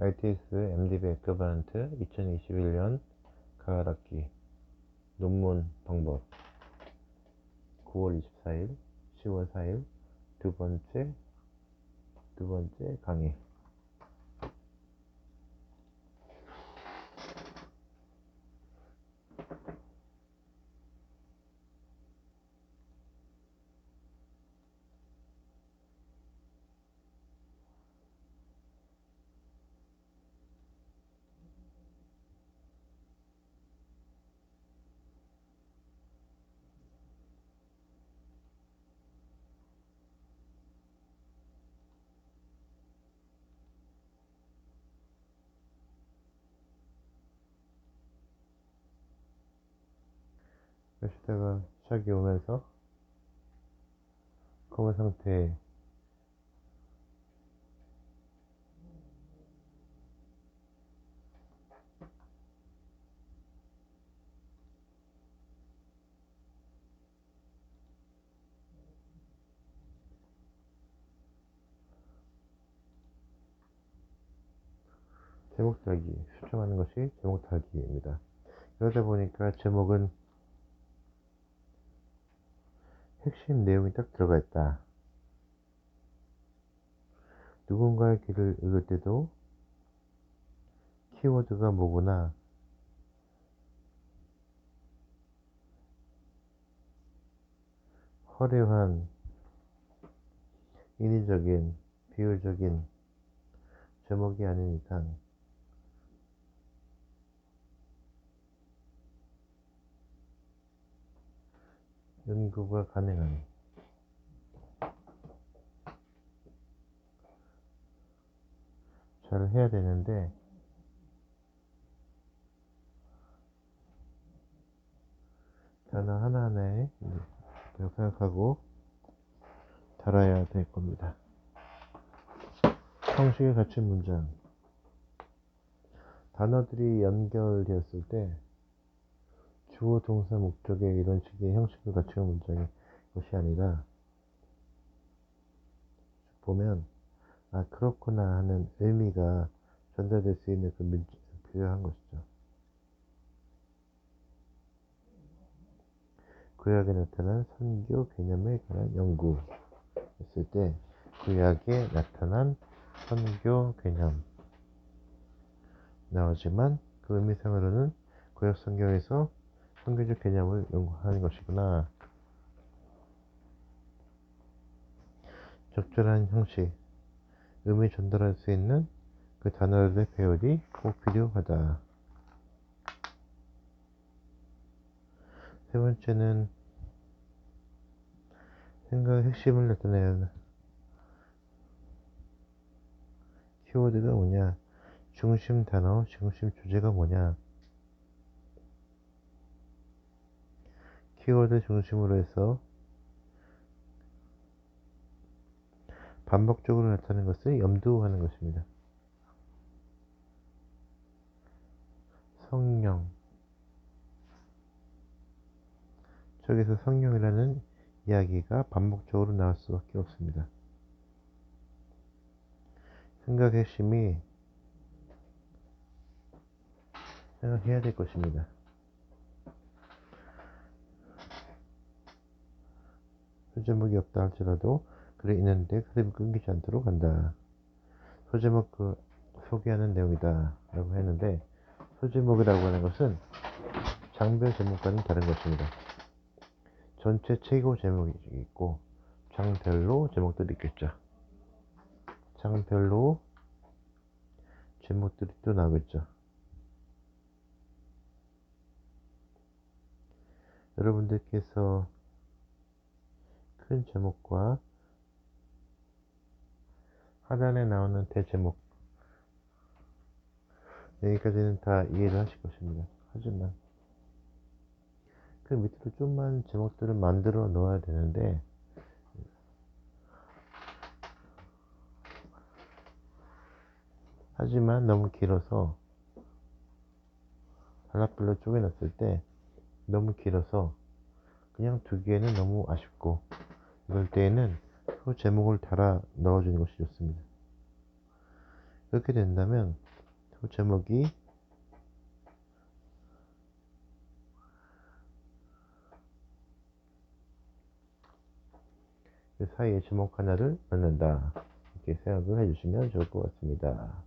ITS MDB 에크바란트 2021년 가을학기 논문 방법 9월 24일, 10월 4일 두 번째 강의. 시대가 시작이 오면서 검은 상태에 제목 달기, 추첨하는 것이 제목 달기입니다. 그러다 보니까 제목은 핵심 내용이 딱 들어가 있다. 누군가의 글을 읽을 때도 키워드가 뭐구나, 화려한, 인위적인, 비유적인 제목이 아닌 이상 연구가 가능한, 잘 해야 되는데 단어 하나하나에 생각하고 달아야 될 겁니다. 형식에 갖춘 문장. 단어들이 연결되었을 때 주어, 동사, 목적의 이런 식의 형식을 갖춘 문장이 것이 아니라 보면 아 그렇구나 하는 의미가 전달될 수 있는 그 문장이 필요한 것이죠. 구약에 나타난 선교 개념에 관한 연구 했을 때 구약에 나타난 선교 개념 나오지만 그 의미상으로는 구약 성경에서 선교적 개념을 연구하는 것이구나. 적절한 형식, 의미 전달할 수 있는 그 단어들의 배열이 꼭 필요하다. 세 번째는 생각의 핵심을 나타내는 키워드가 뭐냐, 중심 단어, 중심 주제가 뭐냐. 키워드 중심으로 해서 반복적으로 나타나는 것을 염두하는 것입니다. 성령. 저기서 성령이라는 이야기가 반복적으로 나올 수밖에 없습니다. 생각의 핵심이 생각해야 될 것입니다. 소제목이 없다 할지라도 글이 있는데 흐름이 끊기지 않도록 한다. 소제목 소개하는 내용이다 라고 했는데 소제목이라고 하는 것은 장별 제목과는 다른 것입니다. 전체 최고 제목이 있고 장별로 제목들이 있겠죠. 장별로 제목들이 또 나오겠죠. 여러분들께서 큰 제목과 하단에 나오는 대제목 여기까지는 다 이해를 하실 것입니다. 하지만 그 밑으로 좀만 제목들을 만들어 놓아야 되는데 하지만 너무 길어서 단락별로 쪼개놨을 때 너무 길어서 그냥 두기에는 너무 아쉽고 이럴 때에는 그 제목을 달아 넣어주는 것이 좋습니다. 그렇게 된다면 소제목이 그 사이에 제목 하나를 넣는다. 이렇게 생각을 해주시면 좋을 것 같습니다.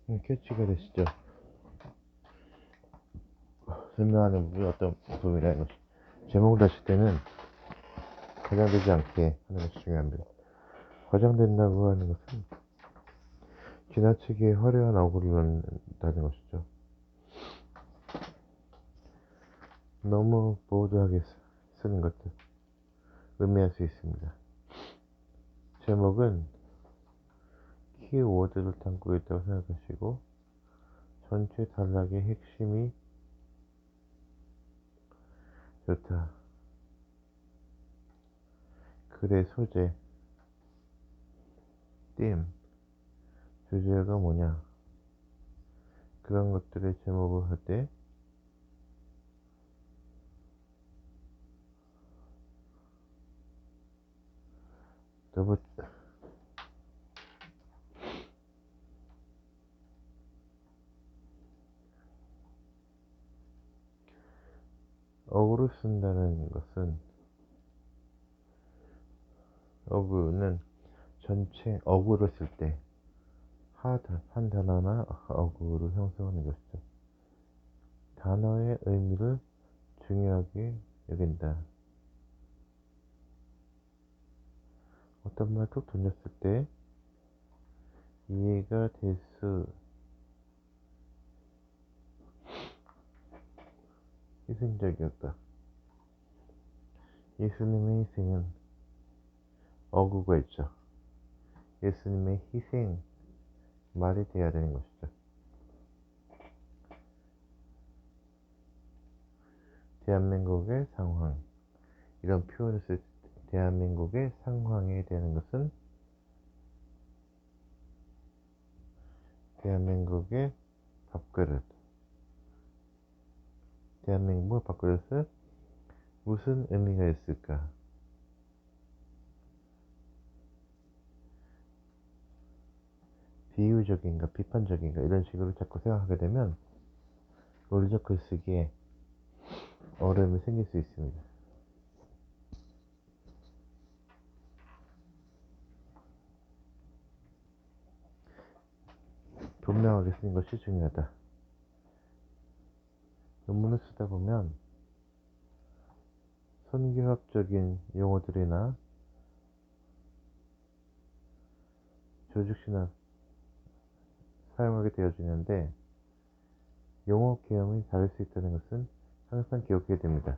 캐치가 되시죠? 설명하는 부분이 어떤 부분이라는 것이. 제목을 다실 때는 과장되지 않게 하는 것이 중요합니다. 과장된다고 하는 것은 지나치게 화려한 어구를 넣는다는 것이죠. 너무 보드하게 쓰는 것들 의미할 수 있습니다. 제목은 키워드를 담고 있다고 생각하시고 전체 단락의 핵심이 좋다. 글의 소재, 띠임, 주제가 뭐냐, 그런 것들의 제목을 할 때 더블 어구를 쓴다는 것은, 어구는 전체 어구를 쓸 때 한 단어나 어구를 형성하는 것이죠. 단어의 의미를 중요하게 여긴다. 어떤 말을 툭 던졌을 때 이해가 될 수, 희생적이었다. 예수님의 희생은 어구가 있죠. 예수님의 희생 말이 돼야 되는 것이죠. 대한민국의 상황, 이런 표현을 쓸 때 대한민국의 상황에 대한 것은 대한민국의 밥그릇, 대한민국 밥그릇은 무슨 의미가 있을까? 비유적인가 비판적인가 이런 식으로 자꾸 생각하게 되면 논리적 글쓰기에 어려움이 생길 수 있습니다. 분명하게 쓰는 것이 중요하다. 논문을 쓰다 보면 선교학적인 용어들이나 조직신학 사용하게 되어지는데 용어 개념이 다를 수 있다는 것은 항상 기억해야 됩니다.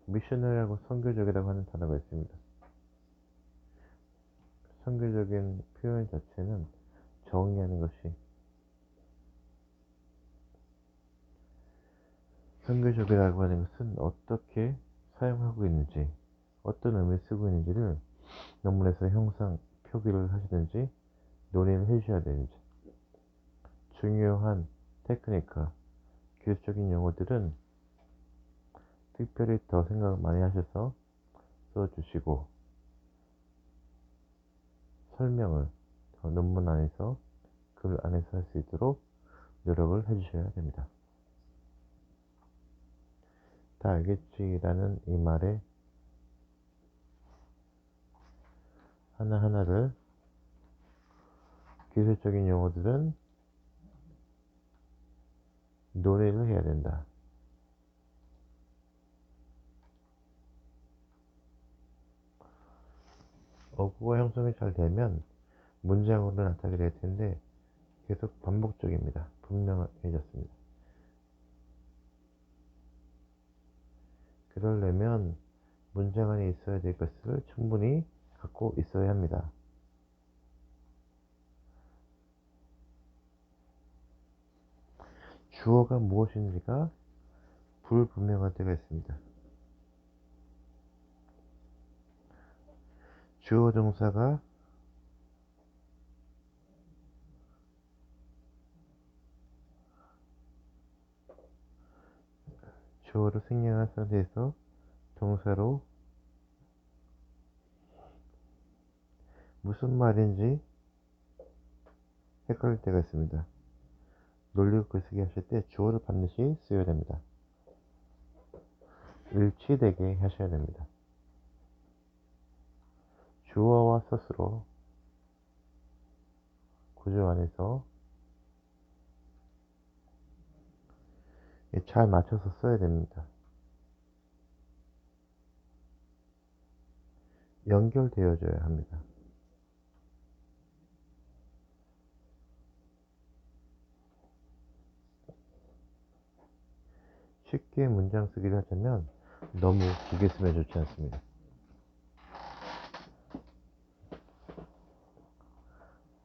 미셔너리하고 선교적이라고 하는 단어가 있습니다. 선교적인 표현 자체는 정의하는 것이, 선교적이라고 하는 것은 어떻게 사용하고 있는지, 어떤 의미를 쓰고 있는지를 논문에서 형상 표기를 하시든지 논의를 해주셔야 되는지, 중요한 테크니카, 기술적인 용어들은 특별히 더 생각 많이 하셔서 써주시고 설명을 더 논문 안에서 글 안에서 할 수 있도록 노력을 해주셔야 됩니다. 다 알겠지라는 이 말에 하나하나를, 기술적인 용어들은 논의를 해야 된다. 어구가 형성이 잘 되면 문장으로 나타나게 될 텐데 계속 반복적입니다. 분명해졌습니다. 그러려면 문장 안에 있어야 될 것을 충분히 갖고 있어야 합니다. 주어가 무엇인지가 불분명할 때가 있습니다. 주어 동사가 주어로 생략한 상태에서 동사로 무슨 말인지 헷갈릴 때가 있습니다. 논리적 글쓰기 하실 때 주어를 반드시 써야 됩니다. 일치되게 하셔야 됩니다. 주어와 서술어 구조 안에서 잘 맞춰서 써야 됩니다. 연결되어져야 합니다. 쉽게 문장 쓰기를 하자면 너무 길게 쓰면 좋지 않습니다.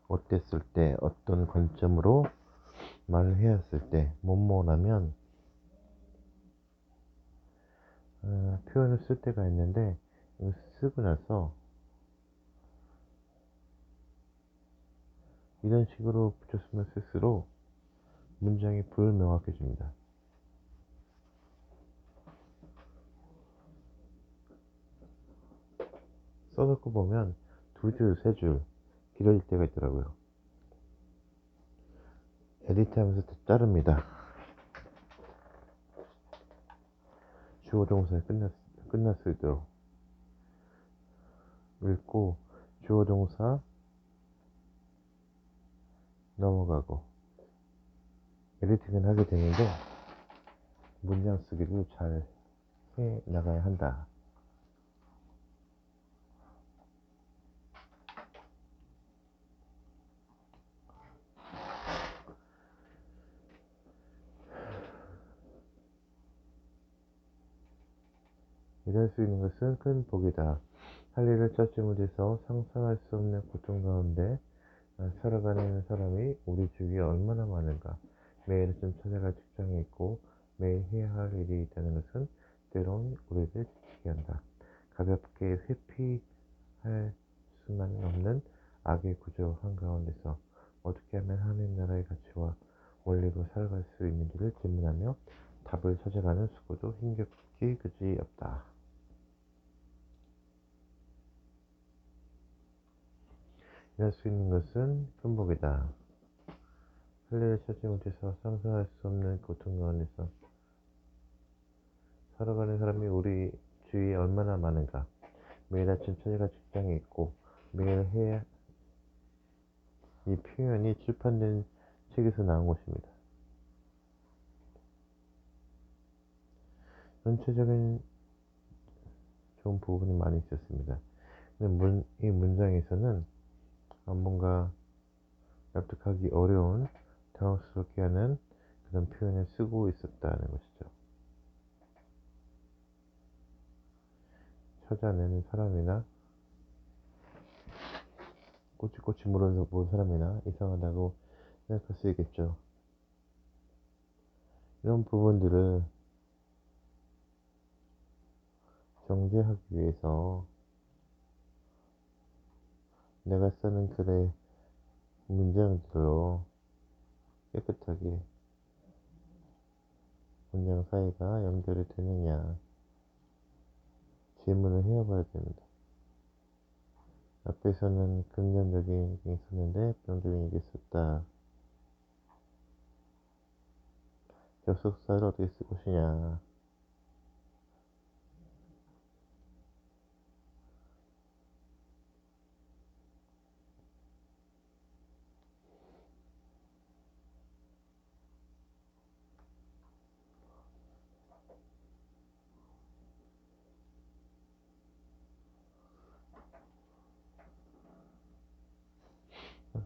어땠을 때, 어떤 관점으로 말을 해왔을 때, 뭐뭐라면 표현을 쓸 때가 있는데 이거 쓰고 나서 이런 식으로 붙였으면 쓸수록 문장이 불명확해집니다. 써놓고 보면 두 줄, 세 줄 길어질 때가 있더라고요. 에디트하면서 자릅니다. 주어 동사에 끝났을도록 읽고 주어 동사 넘어가고 에디팅을 하게 되는데 문장 쓰기를 잘 해 나가야 한다. 이럴 수 있는 것은 큰 복이다. 할 일을 찾지 못해서 상상할 수 없는 고통 가운데 살아가는 사람이 우리 주위에 얼마나 많은가. 매일 아침 찾아갈 직장이 있고 매일 해야 할 일이 있다는 것은 때론 우리를 지치게 한다. 가볍게 회피할 수만은 없는 악의 구조 한가운데서 어떻게 하면 하나님 나라의 가치와 원리로 살아갈 수 있는지를 질문하며 답을 찾아가는 수고도 힘겹기 그지 없다. 일할 수 있는 것은 큰 복이다. 할 일을 찾지 못해서 상상할 수 없는 고통 가운데서 살아가는 사람이 우리 주위에 얼마나 많은가. 매일 아침 찾아갈 직장이 있고 매일 해야 이 표현이 출판된 책에서 나온 것입니다. 전체적인 좋은 부분이 많이 있었습니다. 근데 이 문장에서는 뭔가 납득하기 어려운 당황스럽게 하는 그런 표현을 쓰고 있었다는 것이죠. 찾아내는 사람이나 꼬치꼬치 물어서 본 사람이나 이상하다고 생각할 수 있겠죠. 이런 부분들을 정제하기 위해서 내가 쓰는 글의 문장들로 깨끗하게 문장 사이가 연결이 되느냐 질문을 해봐야 됩니다. 앞에서는 긍정적인 얘기 있었는데 부정적인 얘기 있었다. 접속사를 어떻게 쓸 것이냐.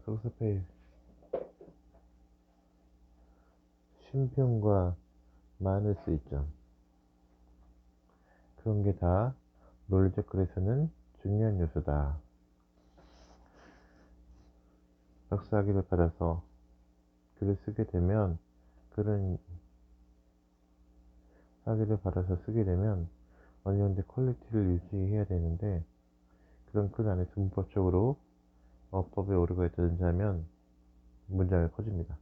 접속사 쉼표과 많을 수 있죠. 그런 게 다 논리적 글에서는 중요한 요소다. 박사학위를 받아서 글을 쓰게 되면 그런 학위를 받아서 쓰게 되면 어느 정도 퀄리티를 유지해야 되는데 그런 글 안에서 문법적으로 어법에 오류가 있다든지 하면 문장이 커집니다.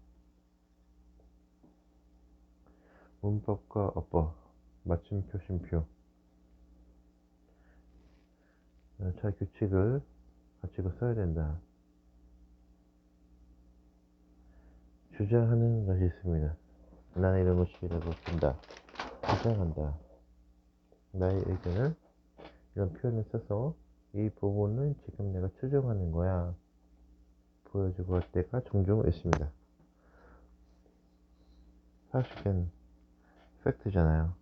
문법과 어법, 마침표, 쉼표 잘 규칙을 가지고 써야 된다. 주장하는 것이 있습니다. 나는 이런 것이라고 본다. 주장한다. 나의 의견을 이런 표현을 써서 이 부분은 지금 내가 추정하는 거야. 보여주고 할 때가 종종 있습니다. 사실은 팩트잖아요.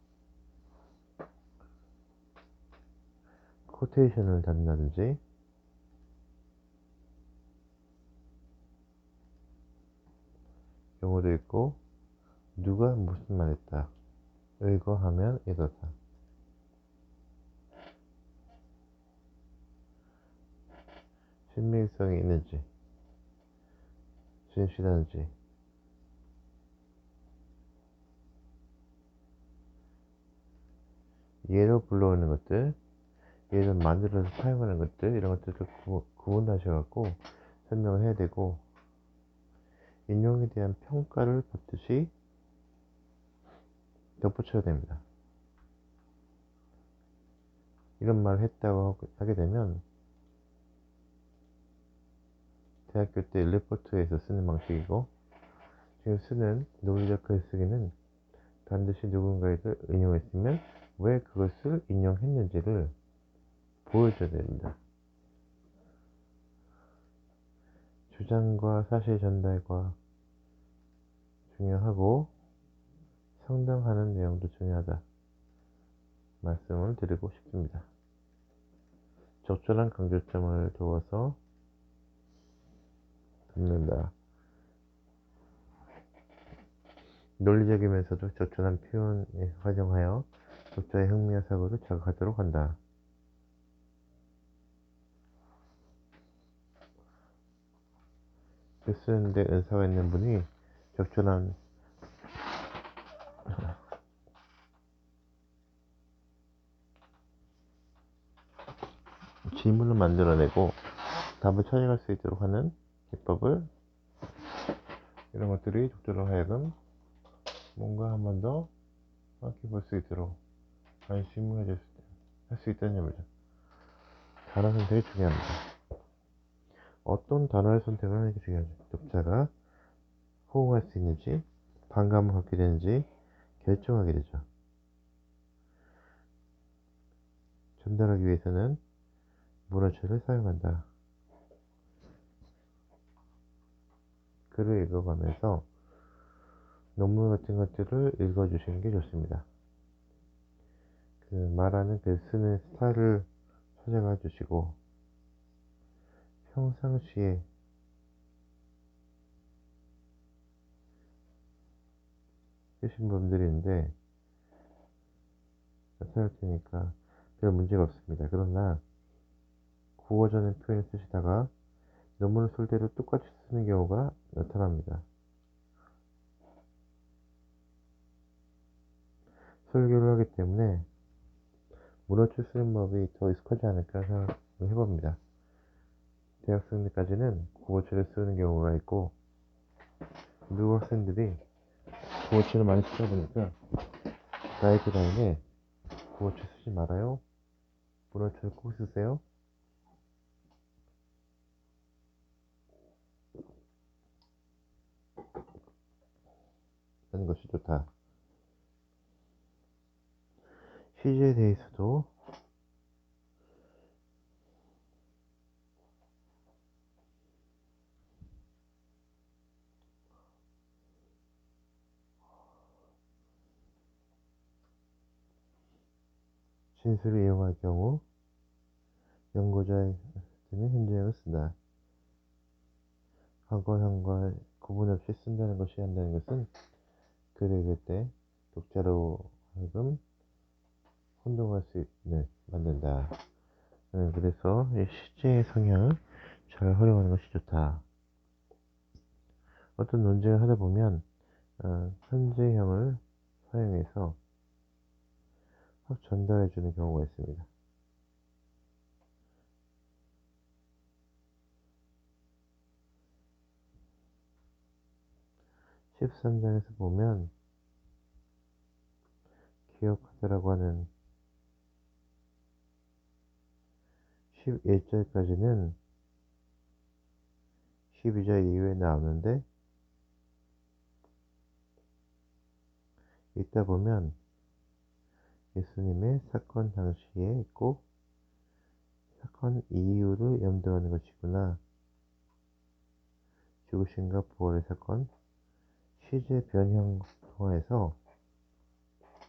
코테이션을 단다든지 경우도 있고, 누가 무슨 말 했다, 이거 하면 이거다. 신빙성이 있는지 진실한지, 예로 불러오는 것들, 예를 만들어서 사용하는 것들, 이런 것들을 구분하셔갖고 설명을 해야 되고, 인용에 대한 평가를 받듯이 덧붙여야 됩니다. 이런 말을 했다고 하게 되면 대학교 때 리포트에서 쓰는 방식이고, 지금 쓰는 논리적 글쓰기는 반드시 누군가를 인용했으면 왜 그것을 인용했는지를 보여줘야 됩니다. 주장과 사실 전달과 중요하고 상담하는 내용도 중요하다 말씀을 드리고 싶습니다. 적절한 강조점을 두어서 듣는다. 논리적이면서도 적절한 표현을 활용하여 독자의 흥미와 사고를 자극하도록 한다. 글 쓰는데 은사가 있는 분이 적절한 질문을 만들어내고 답을 찾아갈 수 있도록 하는 기법을, 이런 것들이 독자로 하여금 뭔가 한 번 더 생각해 볼 수 있도록 관심을 할 수 있다는 점이죠. 단어 선택이 중요합니다. 어떤 단어를 선택하는 게 중요하죠. 독자가 호응할 수 있는지, 반감을 갖게 되는지 결정하게 되죠. 전달하기 위해서는 문어체를 사용한다. 글을 읽어가면서 논문 같은 것들을 읽어주시는 게 좋습니다. 그 말하는 글 쓰는 스타일을 찾아가 주시고, 평상시에 쓰신 분들이 있는데 나타날 테니까 별 문제가 없습니다. 그러나 국어전의 표현을 쓰시다가 논문을 쓸 때도 똑같이 쓰는 경우가 나타납니다. 설교를 하기 때문에 문어줄 쓰는 법이 더 익숙하지 않을까 생각을 해봅니다. 대학생 때까지는 국어체를 쓰는 경우가 있고, 미국 학생들이 국어체를 많이 쓰다 보니까 가이드라인에 국어체 쓰지 말아요, 문어체를 꼭 쓰세요, 하는 것이 좋다. 시제에 대해서도 진술을 이용할 경우 연고자의 현재형을 쓴다. 과거형과 구분 없이 쓴다는 것이 한다는 것은 글을 읽을 때 독자로 하여금 혼동할 수 있는 만든다. 그래서 이 시제의 성향을 잘 활용하는 것이 좋다. 어떤 논쟁을 하다 보면 현재형을 사용해서 확 전달해 주는 경우가 있습니다. 13장에서 보면 기억하다라고 하는 11절까지는 12절 이후에 나오는데, 읽다 보면 예수님의 사건 당시에 있고 사건 이후를 염두하는 것이구나. 죽으심과 부활의 사건, 시제 변형 통해서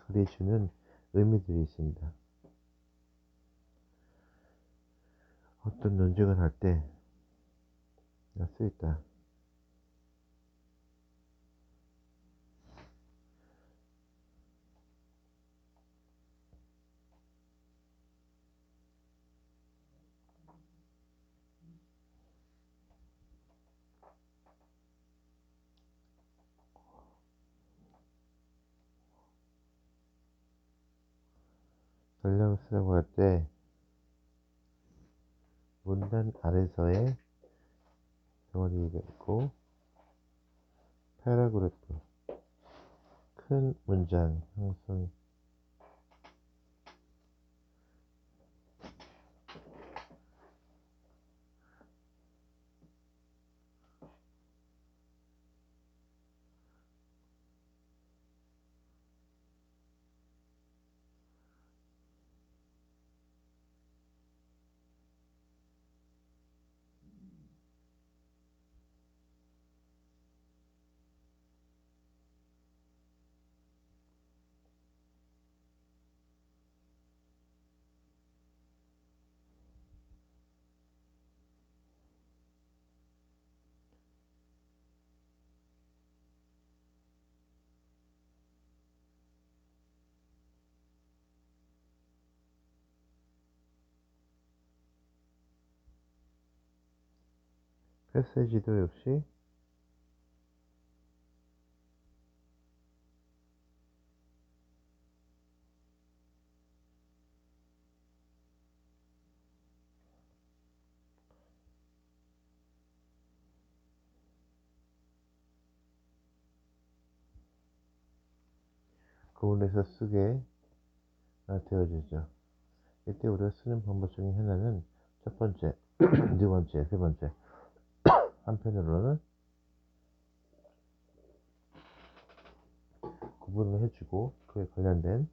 글이 주는 의미들이 있습니다. 어떤 논증을 할 때 쓸 수 있다. 전략을 쓰라고 할 때 문단 아래서의 덩어리가 있고 패러그래프 큰 문장 형성 패세지도 역시 구분해서 쓰게 되어지죠. 이때 우리가 쓰는 방법 중에 하나는 첫 번째, 두 번째, 세 번째 한편으로는 구분을 해주고 그에 관련된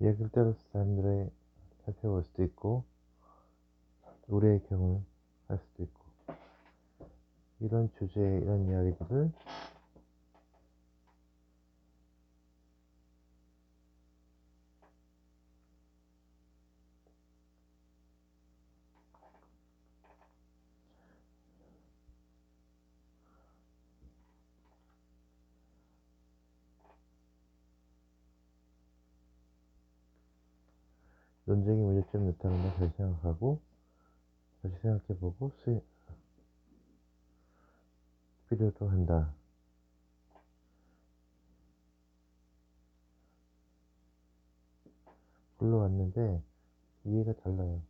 이야기를 따라서 사람들의 살펴볼 수도 있고 우리의 경험을 할 수도 있고 이런 주제의 이런 이야기들을 논쟁의 문제점이 나타나면 다시 생각하고 다시 생각해보고 필요도 한다. 불러왔는데 이해가 달라요.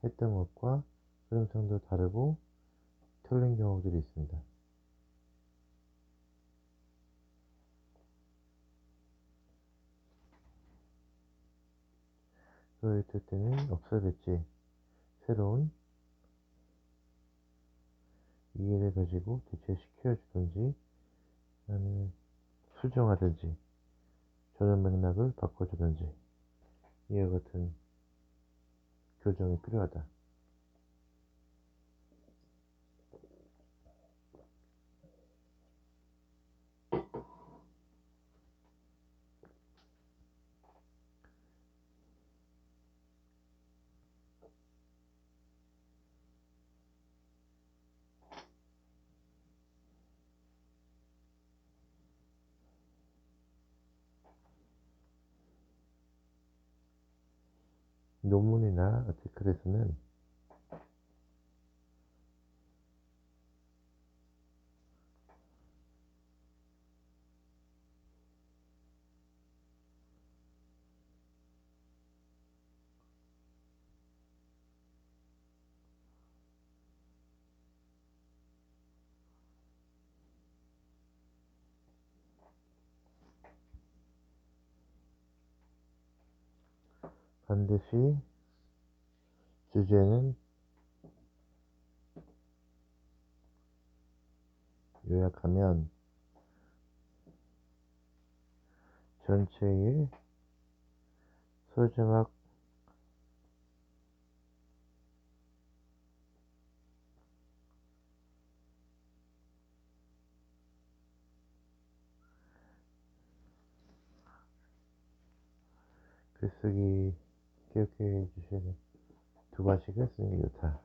했던 것과 흐름상도 다르고 틀린 경우들이 있습니다. 그럴 때는 없어야겠지. 새로운 이해를 가지고 대체시켜주든지 아니면 수정하든지 전원 맥락을 바꿔주든지 이와 같은 교정이 필요하다. 논문이나 아티클에서는 반드시 주제는 요약하면 전체의 소제막 글쓰기 기억해 주셔야 돼요. 두 번씩은 쓰는 게 좋다.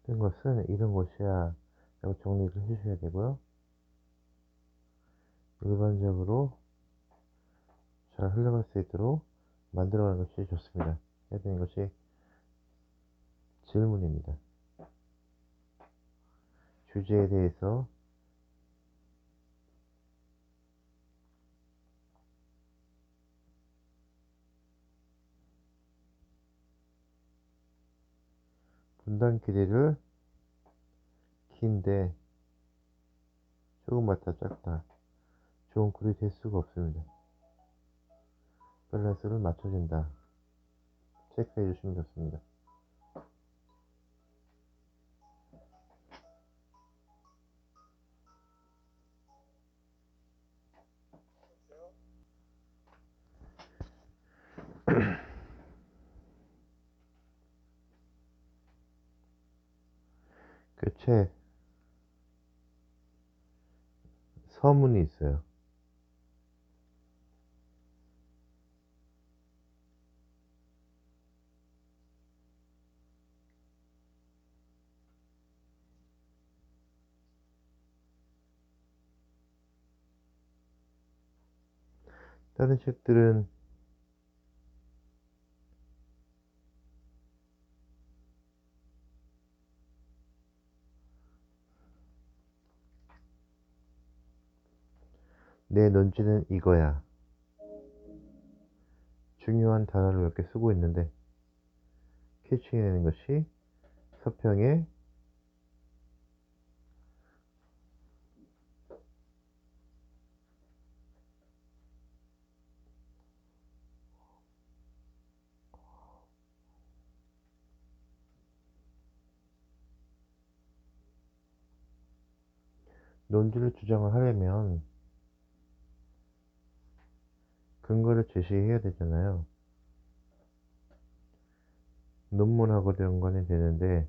뜬 것은 이런 곳이야 라고 정리를 해주셔야 되고요. 일반적으로 잘 흘러갈 수 있도록 만들어가는 것이 좋습니다. 해야 되는 것이 질문입니다. 주제에 대해서 분단 길이를 긴데 조금 많다 작다 좋은 글이 될 수가 없습니다. 밸런스를 맞춰준다. 체크해 주시면 좋습니다. 그 서문이 있어요. 다른 책들은 내 논지는 이거야. 중요한 단어를 몇 개 쓰고 있는데 캐치해내는 것이 서평의 논지를 주장을 하려면 근거를 제시해야 되잖아요. 논문하고 연관이 되는데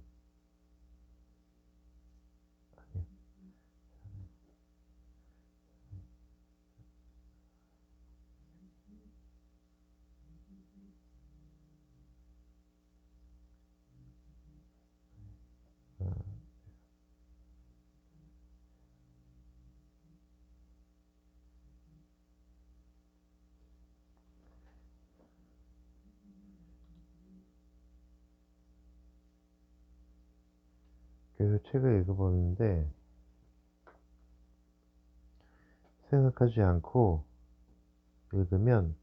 그래서 책을 읽어보는데 생각하지 않고 읽으면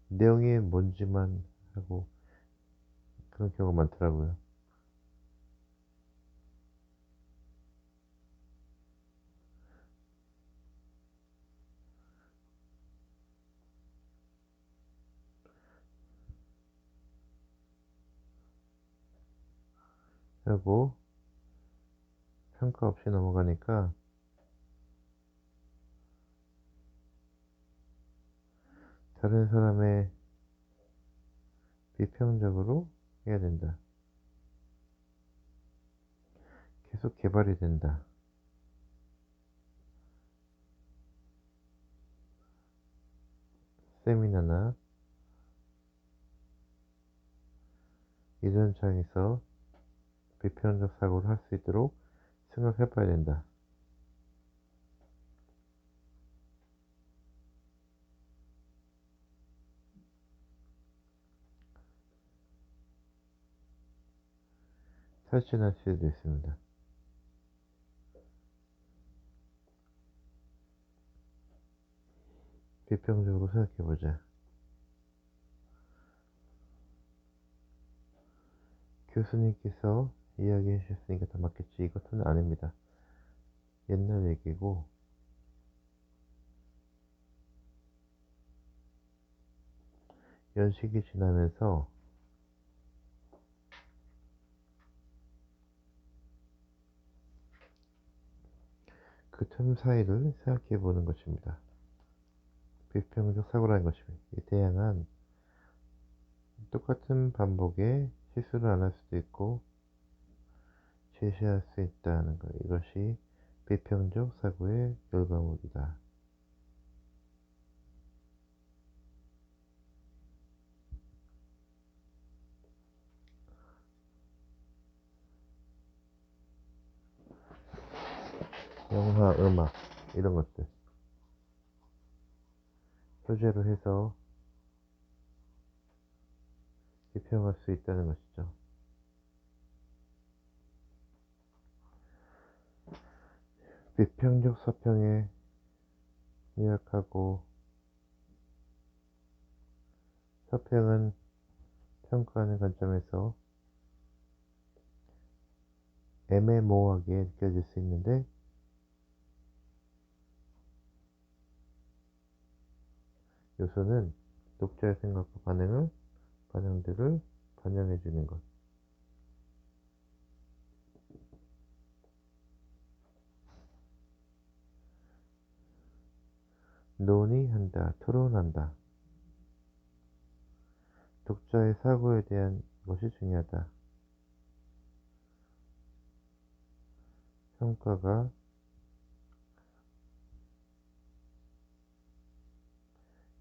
내용이 뭔지만 하고 그런 경우가 많더라고요. 하고 평가 없이 넘어가니까 다른 사람의 비평적으로 해야 된다. 계속 개발이 된다. 세미나나 이런 장에서 비평적 사고를 할 수 있도록 생각해 봐야 된다. 탈진할 수도 있습니다. 비평적으로 생각해 보자. 교수님께서 이야기해 주셨으니까 다 맞겠지. 이것은 아닙니다. 옛날 얘기고 연식이 지나면서 그 틈 사이를 생각해 보는 것입니다. 비평적 사고라는 것입니다. 이 다양한 똑같은 반복에 실수를 안 할 수도 있고 제시할 수 있다는 것. 이것이 비평적 사고의 결과물이다. 영화, 음악 이런 것들 소재로 해서 비평할 수 있다는 것이죠. 비평적 서평에 요약하고 서평은 평가하는 관점에서 애매모호하게 느껴질 수 있는데 요소는 독자의 생각과 반응들을 반영해 주는 것. 논의한다, 토론한다. 독자의 사고에 대한 것이 중요하다. 평가가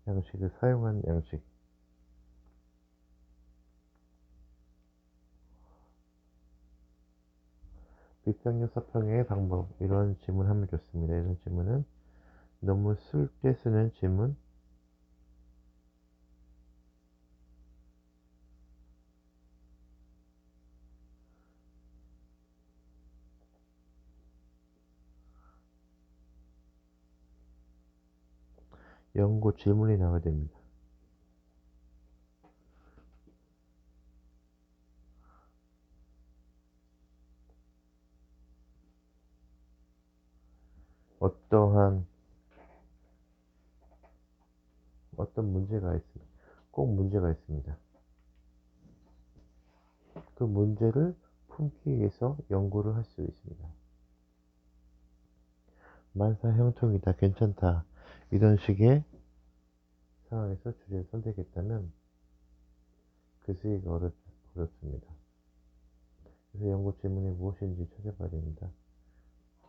양식을 사용한 양식. 비평적 서평의 방법. 이런 질문 하면 좋습니다. 이런 질문은 너무 슬게 쓰는 질문, 연구 질문이 나와야 됩니다. 어떤 문제가 있습니다. 꼭 문제가 있습니다. 그 문제를 품기 위해서 연구를 할 수 있습니다. 만사형통이다, 괜찮다. 이런 식의 상황에서 주제를 선택했다면 그 쓰기가 어렵습니다. 그래서 연구 질문이 무엇인지 찾아봐야 됩니다.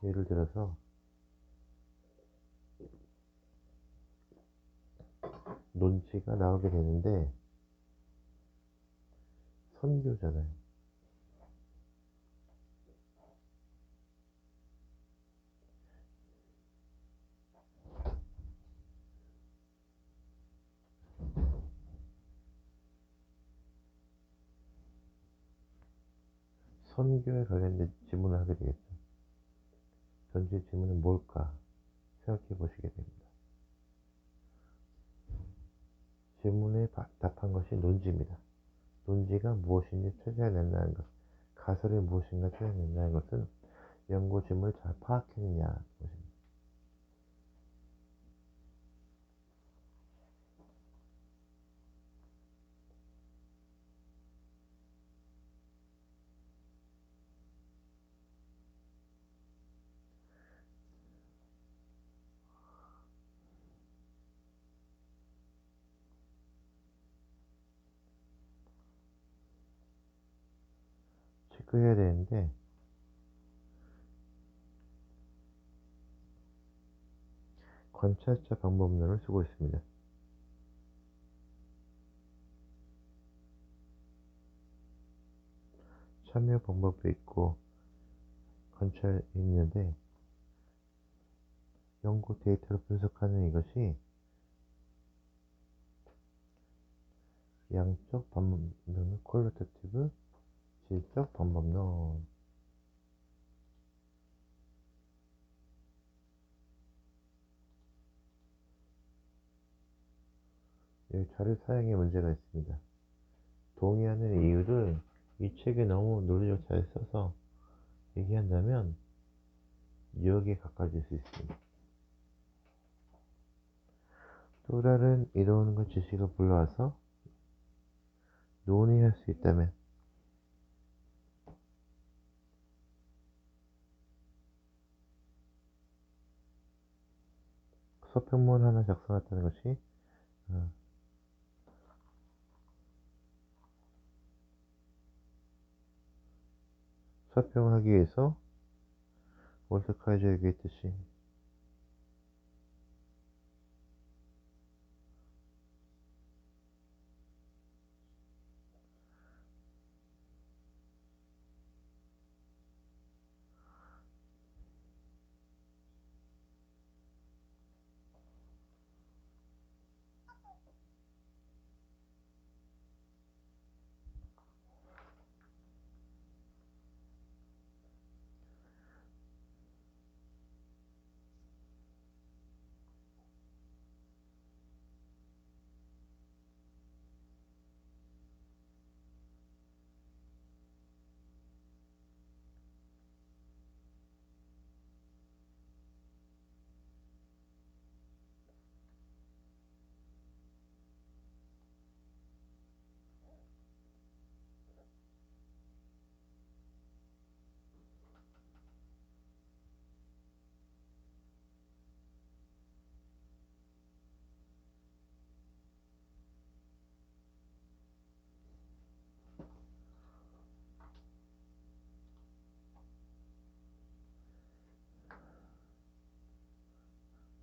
예를 들어서 논지가 나오게 되는데 선교잖아요. 선교에 관련된 질문을 하게 되겠죠. 전체 질문은 뭘까 생각해 보시게 됩니다. 질문에 답한 것이 논지입니다. 논지가 무엇인지 찾아낸다는 것, 가설이 무엇인가 찾아낸다는 것은 연구 질문을 잘 파악했느냐 것입니다. 체크해야 되는데 관찰자 방법론을 쓰고 있습니다. 참여 방법도 있고 관찰이 있는데 연구 데이터를 분석하는 이것이 양적 방법론, 퀄리테이티브 질적 방법론. 여기 자료 사용에 문제가 있습니다. 동의하는 이유를 이 책에 너무 논리적으로 잘 써서 얘기한다면 유혹에 가까워질 수 있습니다. 또 다른 이루는 것 지식을 불러와서 논의할 수 있다면 서평문 하나 작성했다는 것이 서평하기 위해서 월터 카이저 얘기했듯이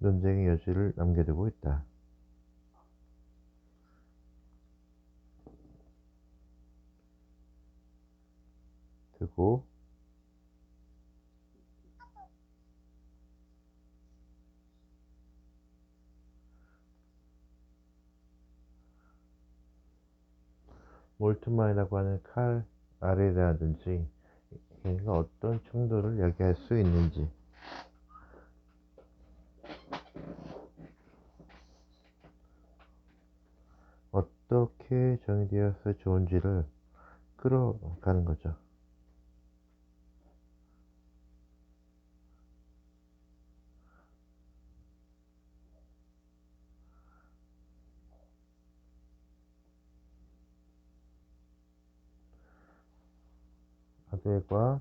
논쟁의 여지를 남겨두고 있다. 두고 몰트마이라고 하는 칼 아래라든지 걔가 어떤 충돌을 야기할 수 있는지 어떻게 정의되어서 좋은지를 끌어가는 거죠. 아들과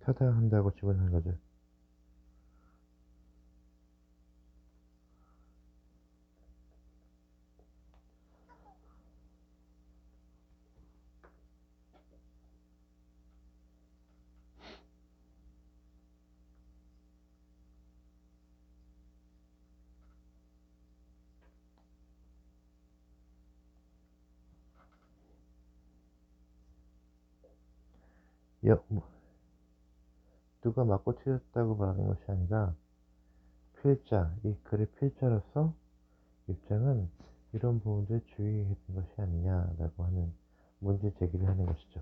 타당한다고 지문하는 거죠. 누가 맞고 틀렸다고 말하는 것이 아니라 필자, 이 글의 필자로서 입장은 이런 부분들 주의해야 되는 것이 아니냐라고 하는 문제 제기를 하는 것이죠.